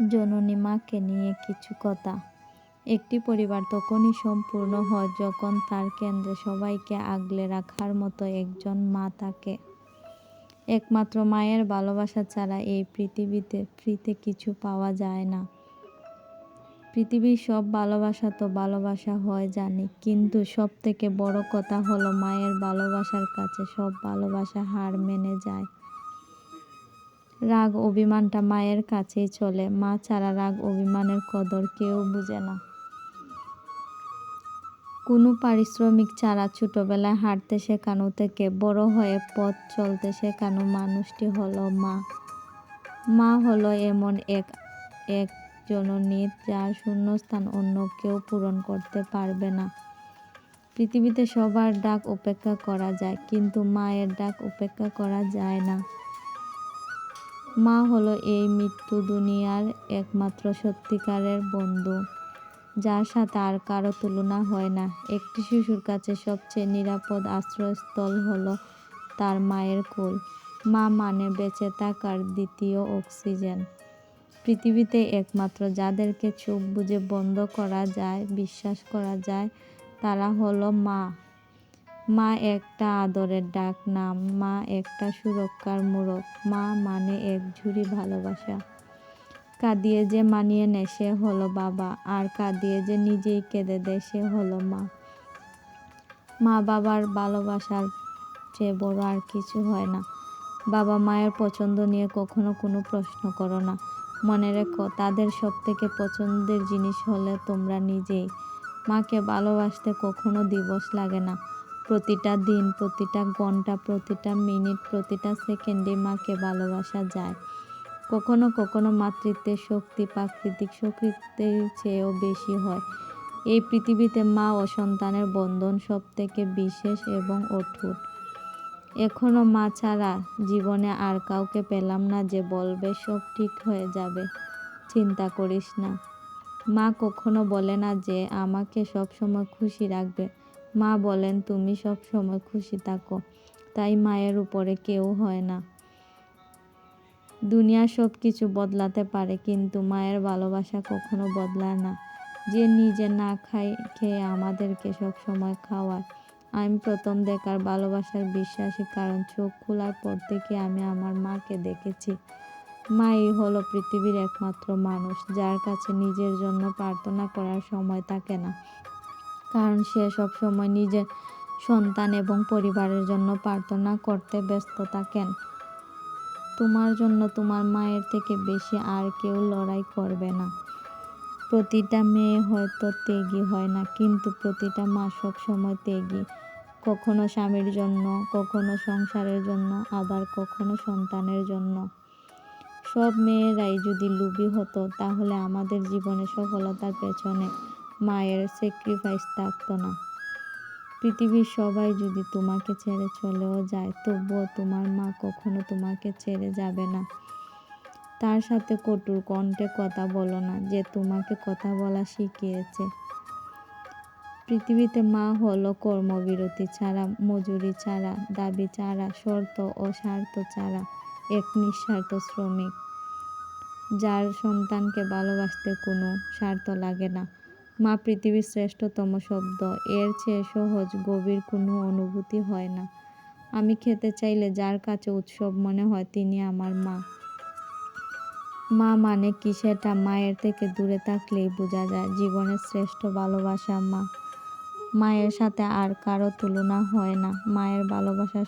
জননী মাকে নিয়ে কিছু কথা। একটি পরিবার তখনই সম্পূর্ণ হয় যখন তার কেন্দ্রে সবাইকে আগলে রাখার মতো একজন মা থাকে। একমাত্র মায়ের ভালোবাসা ছাড়া এই পৃথিবীতে ফ্রিতে কিছু পাওয়া যায় না। পৃথিবীর সব ভালোবাসা তো ভালোবাসা হয় জানি, কিন্তু সবথেকে বড় কথা হলো মায়ের ভালোবাসার কাছে সব ভালোবাসা হার মেনে যায়। রাগ অভিমানটা মায়ের কাছেই চলে। মা ছাড়া রাগ অভিমানের কদর কেউ বুঝে না। কোনো পারিশ্রমিক ছাড়া ছোটবেলায় হাঁটতে শেখানো থেকে বড় হয়ে পথ চলতে শেখানো মানুষটি হলো মা। মা হলো এমন এক জননী যার শূন্যস্থান অন্য কেউ পূরণ করতে পারবে না। পৃথিবীতে সবার ডাক উপেক্ষা করা যায়, কিন্তু মায়ের ডাক উপেক্ষা করা যায় না। মা হলো এই মৃত্যু দুনিয়ার একমাত্র সত্যিকারের বন্ধু, যার সাথে আর কারো তুলনা হয় না। একটি শিশুর কাছে সবচেয়ে নিরাপদ আশ্রয়স্থল হলো তার মায়ের কোল। মা মানে বেঁচে থাকার দ্বিতীয় অক্সিজেন। পৃথিবীতে একমাত্র যাদেরকে চোখ বুজে বন্ধ করা যায়, বিশ্বাস করা যায়, তারা হলো মা। মা একটা আদরের ডাক নাম, মা একটা সুরক্ষার মোড়ক, মা মানে এক ঝুড়ি ভালোবাসা। কাঁদিয়ে যে মানিয়ে নেয় সে হলো বাবা, আর কাঁদিয়ে যে নিজেই কেঁদে দেয় সে হলো মা। মা বাবার ভালোবাসার চেয়ে বড় আর কিছু হয় না। বাবা মায়ের পছন্দ নিয়ে কখনো কোনো প্রশ্ন করো না। মনে রেখো, তাদের সবথেকে পছন্দের জিনিস হলে তোমরা নিজেই। মাকে ভালোবাসতে কখনো দিবস লাগে না। প্রতিটা দিন, প্রতিটা ঘন্টা, প্রতিটা মিনিট, প্রতিটা সেকেন্ডে মাকে ভালোবাসা যায়। কখনো কখনো মাতৃত্বের শক্তি প্রাকৃতিক শক্তির চেয়েও বেশি হয়। এই পৃথিবীতে মা ও সন্তানের বন্ধন সবথেকে বিশেষ এবং অটুট। এখনো মা ছাড়া জীবনে আর কাউকে পেলাম না যে বলবে সব ঠিক হয়ে যাবে, চিন্তা করিস না। মা কখনো বলে না যে আমাকে সবসময় খুশি রাখবে। মা বলেন তুমি সবসময় খুশি থাকো। তাই মায়ের উপরে কেউ হয় না। দুনিয়া সব কিছু বদলাতে পারে, কিন্তু মায়ের ভালোবাসা কখনো বদলায় না। যে নিজে না খেয়ে আমাদেরকে সবসময় খাওয়ায়। আমি প্রথম দেখার ভালোবাসার বিশ্বাসী, কারণ চোখ খোলার পর থেকে আমি আমার মাকে দেখেছি। মাই হলো পৃথিবীর একমাত্র মানুষ যার কাছে নিজের জন্য প্রার্থনা করার সময় থাকে না, কারণ সে সবসময় নিজের সন্তান এবং পরিবারের জন্য প্রার্থনা করতে ব্যস্ত থাকেন। তোমার জন্য তোমার মায়ের থেকে বেশি আর কেউ লড়াই করবে না। প্রতিটা মেয়ে হয়তো ত্যাগী হয় না, কিন্তু প্রতিটা মা সবসময় ত্যাগী। কখনো স্বামীর জন্য, কখনো সংসারের জন্য, আবার কখনো সন্তানের জন্য। সব মেয়েরাই যদি লোভী হতো, তাহলে আমাদের জীবনে সফলতার পেছনে মায়ের স্যাক্রিফাইস থাকতো না। পৃথিবীর সবাই যদি তোমাকে ছেড়ে চলেও যায়, তবুও তোমার মা কখনো তোমাকে ছেড়ে যাবে না। তার সাথে কটু কণ্ঠে কথা বলো না, যে তোমাকে কথা বলা শিখিয়েছে। পৃথিবীতে মা হলো কর্মবিরতি ছাড়া, মজুরি ছাড়া, দাবি ছাড়া, শর্ত ও স্বার্থ ছাড়া এক নিঃস্বার্থ শ্রমিক, যার সন্তানকে ভালোবাসতে কোনো স্বার্থ লাগে না। মা পৃথিবীর শ্রেষ্ঠতম শব্দ। এর চেয়ে সহজ, গভীর কোনো অনুভূতি হয় না। আমি খেতে চাইলে যার কাছে উৎসব মনে হয় তিনি আমার মা। মা মানে কি সেটা মায়ের থেকে দূরে থাকলেই বোঝা যায়। জীবনের শ্রেষ্ঠ ভালোবাসা মা। মায়ের সাথে আর কারো তুলনা হয় না। মায়ের ভালোবাসা